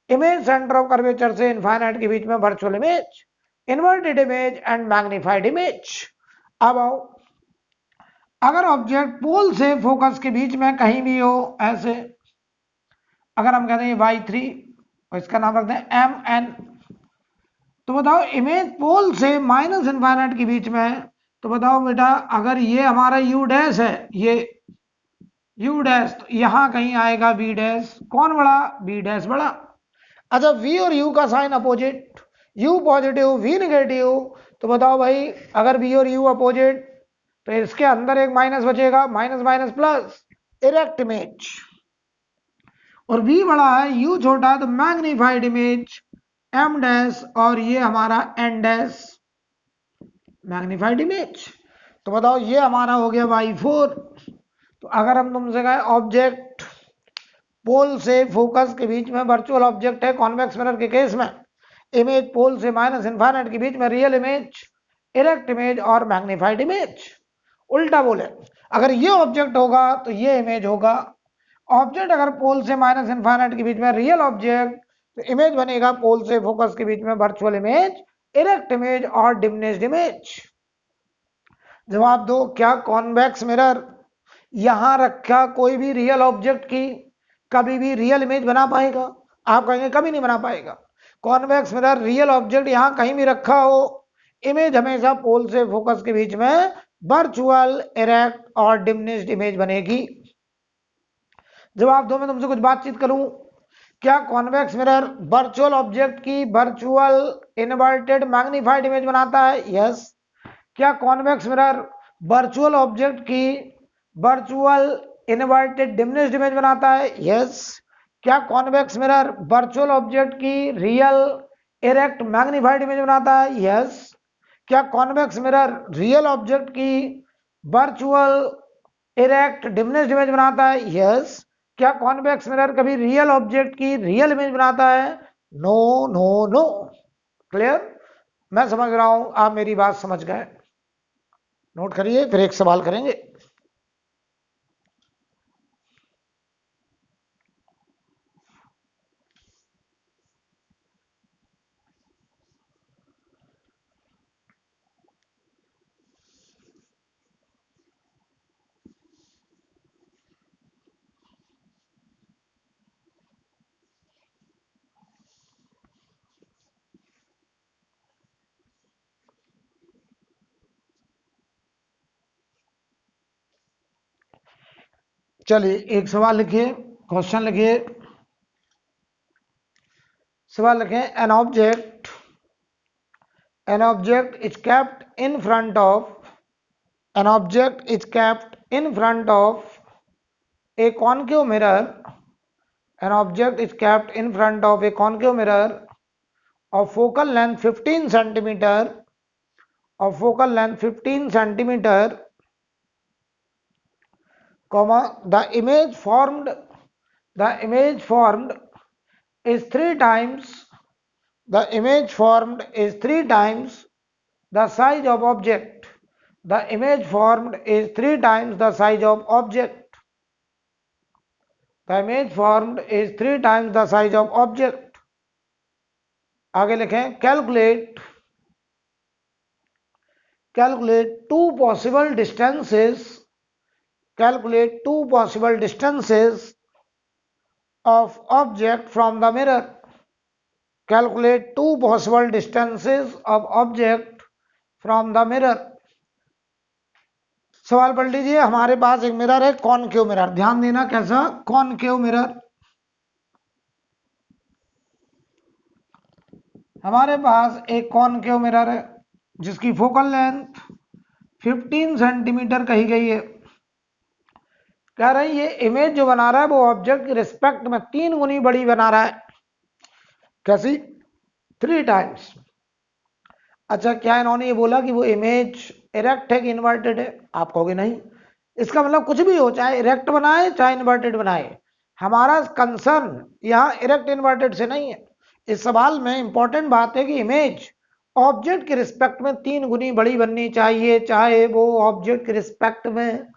image centre of curvature से इनफाइनाइट के बीच में virtual image, inverted image and magnified image. अब आओ, अगर ऑब्जेक्ट पोल से फोकस के बीच में कहीं भी हो, ऐसे अगर हम कहते हैं y3 और इसका नाम रखते हैं mn, तो बताओ इमेज पोल से माइनस इनफाइनाइट के बीच में, तो बताओ बेटा, अगर ये हमारा u डैश है, ये u डैश, तो यहां कहीं आएगा v डैश। कौन बड़ा? v डैश बड़ा। अच्छा, v और u का sign opposite, u positive v negative, तो बताओ भाई, अगर v और u अपोजिट, तो इसके अंदर एक माइनस बचेगा, minus minus plus, erect image. और v बड़ा है, u छोटा है, तो मैग्नीफाइड इमेज m डैश, और ये हमारा n डैश, मैग्नीफाइड इमेज। तो बताओ, ये हमारा हो गया y4। तो अगर हम तुमसे कहें ऑब्जेक्ट पोल से फोकस के बीच में वर्चुअल ऑब्जेक्ट है, कॉन्वेक्स मिरर के केस में, इमेज पोल से माइनस इनफाइनाइट के बीच में रियल इमेज, इरेक्ट इमेज और मैग्नीफाइड इमेज। उल्टा बोले, अगर ये ऑब्जेक्ट होगा तो ये इमेज होगा। ऑब्जेक्ट अगर पोल से माइनस इनफाइनाइट के बीच में रियल ऑब्जेक्ट, तो इमेज बनेगा पोल से फोकस के बीच में वर्चुअल इमेज, इरेक्ट इमेज और डिमिनिश्ड इमेज। जवाब दो। क्या कॉन्वेक्स मिरर यहां रखा कोई भी रियल ऑब्जेक्ट की कभी भी रियल इमेज बना पाएगा? आप कहेंगे कभी नहीं बना पाएगा। कॉन्वेक्स मिरर रियल ऑब्जेक्ट यहां कहीं भी रखा हो, इमेज हमेशा पोल से फोकस के बीच में वर्चुअल, इरेक्ट और डिमिनिश्ड इमेज बनेगी। जवाब दो। मैं तुमसे कुछ बातचीत करूं, क्या कॉन्वेक्स मिरर वर्चुअल ऑब्जेक्ट की वर्चुअल इन्वर्टेड मैग्नीफाइड इमेज बनाता है? यस। क्या कॉन्वेक्स मिरर वर्चुअल ऑब्जेक्ट की वर्चुअल इन्वर्टेड डिमिनिश्ड इमेज बनाता है? यस। क्या कॉन्वेक्स मिरर वर्चुअल ऑब्जेक्ट की रियल इरेक्ट मैग्नीफाइड इमेज बनाता है? यस। क्या कॉन्वेक्स मिरर रियल ऑब्जेक्ट की वर्चुअल इरेक्ट डिमिनिश्ड इमेज बनाता है? यस। क्या कॉन्वेक्स मिरर कभी रियल ऑब्जेक्ट की रियल इमेज बनाता है? No no no. क्लियर? मैं समझ रहा हूं आप मेरी बात समझ गए। नोट करिए, फिर एक सवाल करेंगे। चलिए एक सवाल लिखिए, क्वेश्चन लिखिए। सवाल लिखें, an object is kept in front of an object is kept in front of a concave mirror. An object is kept in front of a concave mirror of focal length 15 centimeter, of focal length 15 centimeter, comma, the image formed is three times the image formed is three times the size of object. The image formed is three times the size of object. The image formed is three times the size of object. आगे लिखें, calculate two possible distances of object from the mirror. Calculate two possible distances of object from the mirror. सवाल पढ़ लीजिए। हमारे पास एक mirror है, concave mirror. ध्यान देना, कैसा? Concave mirror. हमारे पास एक कॉनकेव मिरर है जिसकी फोकल लेंथ 15 सेंटीमीटर कही गई है। कह रही है इमेज जो बना रहा है वो ऑब्जेक्ट के रिस्पेक्ट में 3 गुनी बड़ी बना रहा है। कैसी? 3 टाइम्स। अच्छा, क्या इन्होंने ये बोला कि वो इमेज इरेक्ट है कि इन्वर्टेड है? आप कहोगे नहीं। इसका मतलब कुछ भी हो, चाहे इरेक्ट बनाए चाहे इन्वर्टेड बनाए, हमारा कंसर्न यहाँ इरेक्ट इन्वर्टेड से नहीं है। इस सवाल में इंपॉर्टेंट बात है कि इमेज ऑब्जेक्ट के रिस्पेक्ट में 3 गुनी बड़ी बननी चाहिए, चाहे वो ऑब्जेक्ट के रिस्पेक्ट में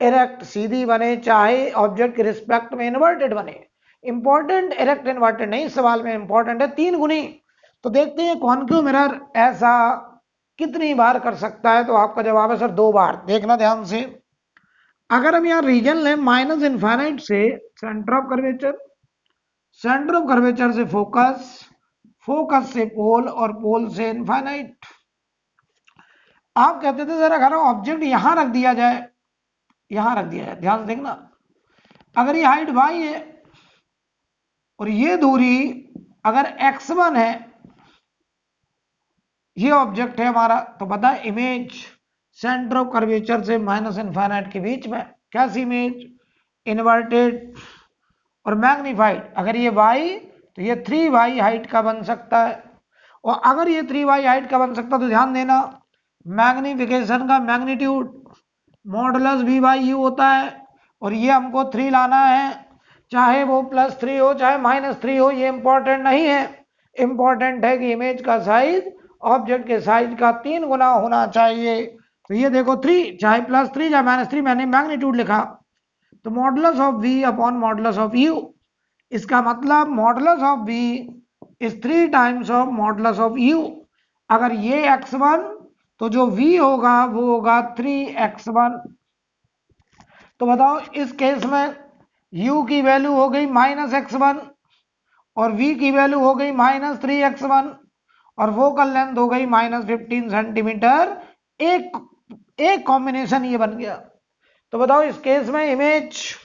इरेक्ट सीधी बने चाहे ऑब्जेक्ट के रिस्पेक्ट में इन्वर्टेड बने। इंपॉर्टेंट इरेक्ट इन्वर्टेड नहीं, सवाल में इंपॉर्टेंट है 3 गुनी। तो देखते हैं कॉनकेव मिरर ऐसा कितनी बार कर सकता है। तो आपका जवाब है सर 2 बार। देखना ध्यान से, अगर हम यहाँ रीजन लें माइनस इनफाइनाइट से centre of curvature, centre of curvature से फोकस, फोकस से पोल और पोल से इनफाइनाइट। आप कहते थे सर अगर ऑब्जेक्ट यहां रख दिया जाए, यहां रख दिया जाए, ध्यान से देखना, अगर ये हाइट y है और ये दूरी अगर x1 है, ये ऑब्जेक्ट है हमारा, तो पता है इमेज सेंटर ऑफ कर्वेचर से माइनस इनफाइनाइट के बीच में कैसी इमेज? इन्वर्टेड और मैग्नीफाइड। अगर ये y तो ये 3y हाइट का बन सकता है, और अगर ये 3y हाइट का बन सकता है तो ध्यान देना मैग्निफिकेशन का magnitude modulus v by you होता है, और ये हमको 3 लाना है, चाहे वो +3 हो चाहे -3 हो, ये इंपॉर्टेंट नहीं है। इंपॉर्टेंट है कि इमेज का साइज ऑब्जेक्ट के साइज का 3 गुना होना चाहिए। तो ये देखो 3, चाहे +3 चाहे -3, मैंने मैग्नीट्यूड लिखा, तो modulus of v upon modulus of u। इसका मतलब modulus of v is 3 times of modulus of u। अगर ये x1 तो जो v होगा वो होगा 3x1। तो बताओ इस केस में u की वैल्यू हो गई -x1 और v की वैल्यू हो गई -3x1 और फोकल लेंथ हो गई -15 सेंटीमीटर। एक कॉम्बिनेशन ये बन गया। तो बताओ इस केस में इमेज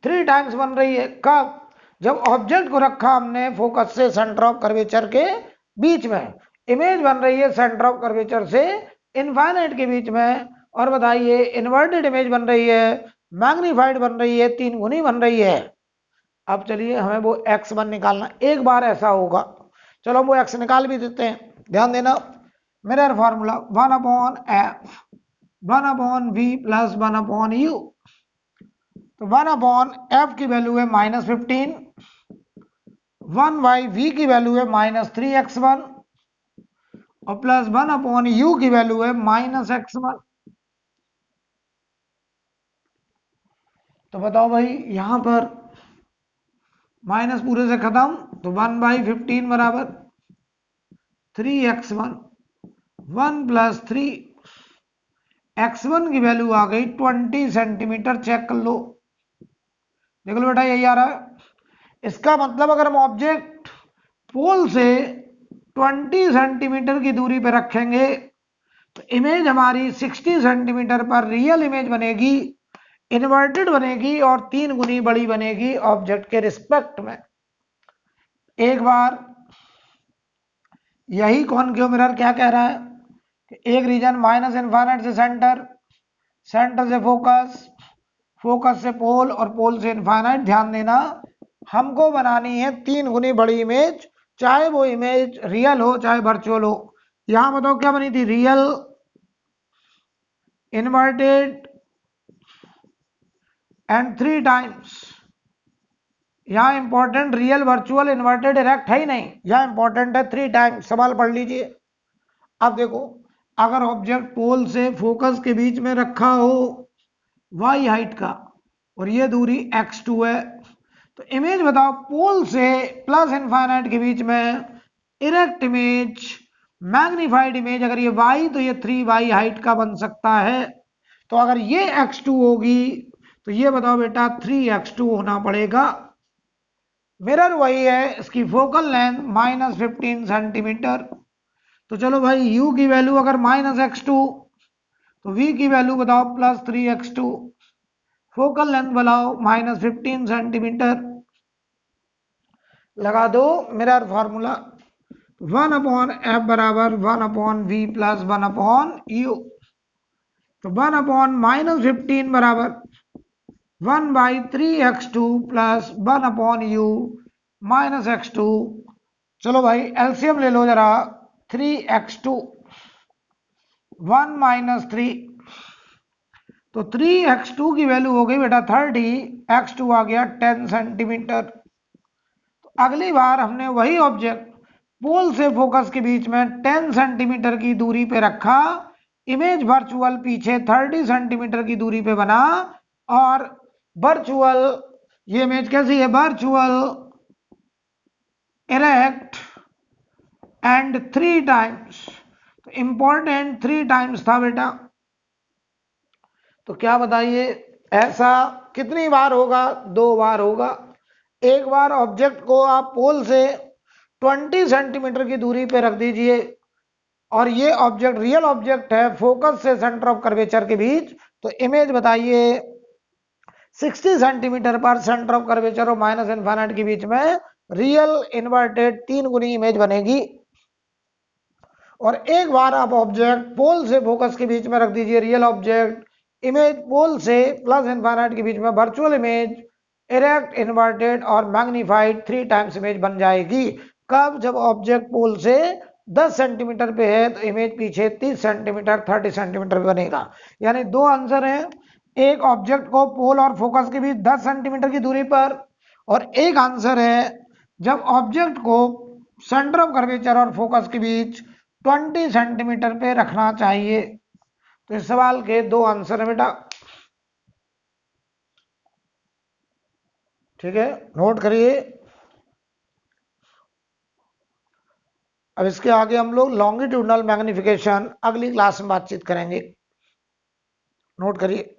3 टाइम्स बन रही है। कब? जब ऑब्जेक्ट को रखा हमने फोकस से सेंटर ऑफ कर्वेचर के बीच में। इमेज बन रही है सेंटर ऑफ कर्वेचर से इनफाइनाइट के बीच में। और बताइए इन्वर्टेड इमेज बन रही है, मैग्नीफाइड बन रही है, 3 गुनी बन रही है। अब चलिए हमें वो x1 निकालना, एक बार ऐसा होगा। चलो वो x निकाल भी देते हैं। ध्यान देना, mirror formula 1/f 1/v plus 1/u। तो 1/f की वैल्यू है -15, 1/v की वैल्यू है -3x1 और प्लस 1/u की वैल्यू है -x1। तो बताओ भाई, यहां पर माइनस पूरे से खत्म, तो 1/15 बराबर 3x1, 1 प्लस 3 x1 की वैल्यू आ गई 20 सेंटीमीटर। चेक कर लो, देख लो बेटा, यही आ रहा है। इसका मतलब अगर हम ऑब्जेक्ट पोल से 20 सेंटीमीटर की दूरी पर रखेंगे तो इमेज हमारी 60 सेंटीमीटर पर रियल इमेज बनेगी, इन्वर्टेड बनेगी और 3 गुनी बड़ी बनेगी ऑब्जेक्ट के रिस्पेक्ट में। एक बार यही कॉनकेव मिरर क्या कह रहा है कि एक रीजन माइनस इनफाइनाइट से सेंटर, सेंटर से फोकस, फोकस से पोल और पोल से इनफाइनाइट। ध्यान देना, हमको बनानी है 3 गुनी बड़ी इमेज, चाहे वो इमेज रियल हो चाहे वर्चुअल हो। यहां बताओ क्या बनी थी, रियल, इन्वर्टेड एंड 3 टाइम्स। यहां important real, virtual, inverted, erect है ही नहीं, यहां इंपॉर्टेंट है 3 टाइम्स। सवाल पढ़ लीजिए। अब देखो, अगर ऑब्जेक्ट पोल से फोकस के बीच में रखा हो y हाइट का और ये दूरी x2 है, तो इमेज बताओ पोल से प्लस इनफाइनाइट के बीच में, इरेक्ट इमेज, मैग्नीफाइड इमेज। अगर ये y तो ये 3y हाइट का बन सकता है। तो अगर ये x2 होगी तो ये बताओ बेटा 3x2 होना पड़ेगा। मिरर वही है, इसकी फोकल लेंथ -15 सेंटीमीटर। तो चलो भाई, u की वैल्यू अगर -x2 तो v की वैल्यू बताओ +3x2। फोकल लेंथ बनाओ -15 सेंटीमीटर। लगा दो मिरर फॉर्मूला 1/f बराबर 1/v प्लस 1/u। तो 1/-15 बराबर 1/3x2 प्लस 1/u -x2। चलो भाई एलसीएम ले लो जरा, 3x2 1 - 3, तो 3x2 की वैल्यू हो गई बेटा 30, x2 आ गया 10 सेंटीमीटर। तो अगली बार हमने वही ऑब्जेक्ट पोल से फोकस के बीच में 10 सेंटीमीटर की दूरी पे रखा, इमेज वर्चुअल पीछे 30 सेंटीमीटर की दूरी पे बना, और वर्चुअल ये इमेज कैसी है, वर्चुअल, इरेक्ट एंड 3 टाइम्स। तो इंपॉर्टेंट 3 टाइम्स था बेटा। तो क्या बताइए, ऐसा कितनी बार होगा, 2 बार होगा। एक बार ऑब्जेक्ट को आप पोल से 20 सेंटीमीटर की दूरी पे रख दीजिए और ये ऑब्जेक्ट रियल ऑब्जेक्ट है, फोकस से सेंटर ऑफ कर्वेचर के बीच, तो इमेज बताइए 60 सेंटीमीटर पर सेंटर ऑफ कर्वेचर और माइनस इनफाइनाइट के बीच में रियल इन्वर्टेड 3 गुनी इमेज बनेगी। और एक बार आप ऑब्जेक्ट पोल से फोकस के बीच में रख दीजिए, रियल ऑब्जेक्ट, इमेज पोल से प्लस इनफाइनाइट के बीच में वर्चुअल इमेज, इरेक्ट, इन्वर्टेड और मैग्नीफाइड 3 टाइम्स इमेज बन जाएगी। कब? जब ऑब्जेक्ट पोल से 10 सेंटीमीटर पे है तो इमेज पीछे 30 सेंटीमीटर 30 सेंटीमीटर बनेगा। यानी 2 आंसर है, एक ऑब्जेक्ट को पोल और फोकस के बीच 10 सेंटीमीटर की दूरी पर, और एक आंसर है जब ऑब्जेक्ट को सेंटर ऑफ कर्वेचर और फोकस के बीच 20 सेंटीमीटर पे रखना चाहिए। तो इस सवाल के 2 आंसर है बेटा। ठीक है, नोट करिए। अब इसके आगे हम लोग लॉन्गिट्यूडनल मैग्निफिकेशन अगली क्लास में बातचीत करेंगे। नोट करिए।